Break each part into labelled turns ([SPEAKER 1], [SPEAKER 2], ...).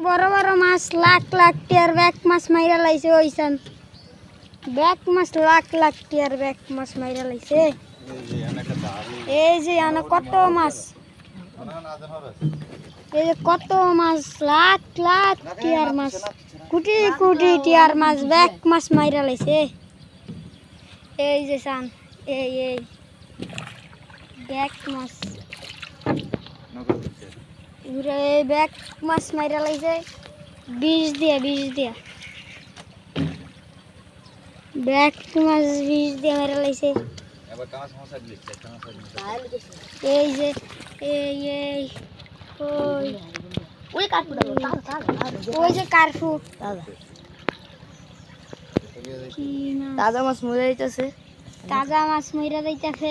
[SPEAKER 1] বড় বড় মাছ লাখ লাখ টিয়ার ব্যাক মাছ মাইরা লাইছে ওইসান ব্যাক মাছ লাখ লাখ টিয়ার ব্যাক মাছ মাইরা লাইছে এই যে আনা কত মাছ এই যে কত মাছ লাখ লাখ টিয়ার মাছ কোটি কোটি টিয়ার মাছ ব্যাক মাছ মাইরা লাইছে এই যে সান এই ব্যাক মাছ ঘুরে ব্যাক মাছ মাইরা লাইছে বিষ দিয়া ব্যাক মাছ বিষ দিয়ে মাইরা লাইছে এই যে এই ওই যে কার্ফু
[SPEAKER 2] তাজা মাছ মরে যাইতেছে
[SPEAKER 1] তাজা মাছ মইরা যাইতেছে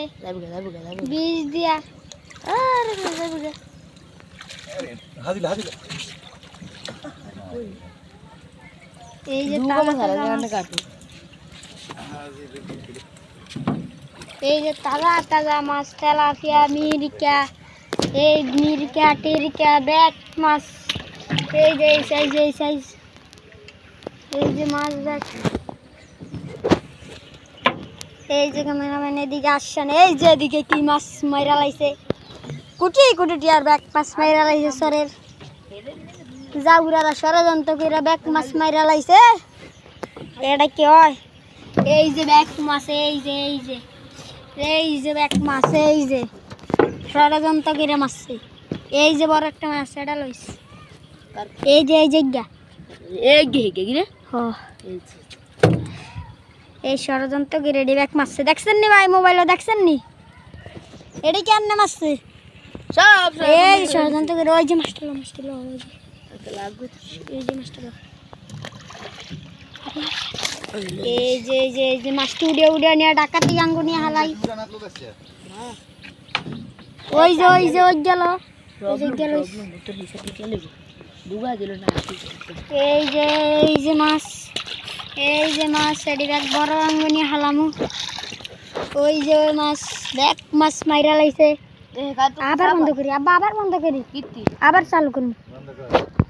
[SPEAKER 1] বিষ দিয়া এই যে এই যে তাজা তাজা মাছ তেলাপিয়া মিরিকা এই মিরিকা টেরিকা ব্যাক মাছ এই যে সাইজ এই যে মাছ দেখ এই যে ক্যামেরাম্যান এদিকে আসছেন এই যে এদিকে কি মাছ মাইরা লাইছে কোটি কোটি টিয়ার ব্যাক মাছ মাইরা লাইছে সরের জাউরারা ষড়যন্ত্র করে ব্যাক মাছ মাইরা লাইছে এটা কি হয় এই যে ব্যাক মাছ এই যে ব্যাক মাছ এই যে ষড়যন্ত্র করে মারছে এই যে বড় একটা মাছ এটা লইছে এই যে গা এই ষড়যন্ত্র করে ব্যাক মারছে দেখছেন নি ভাই মোবাইলে দেখছেন নি এটা কেমনে মারছে
[SPEAKER 2] সব
[SPEAKER 1] এই ষড়যন্ত্র করে ওই যে মাছটা লো এই যে মাছটা লো এই যে মাছটি উড়ে নিয়ে ডাকাতি গাঙ্গ নিয়ে হালাই ওই যে গেল এই যে মাছ এটি ব্যাগ বড় গাঙ্গ নিয়ে হালামু ওই যে মাছ ব্যাগ মাছ মাইরা লাইছে আবার বন্ধ করি আবার বন্ধ করি আবার চালু করুন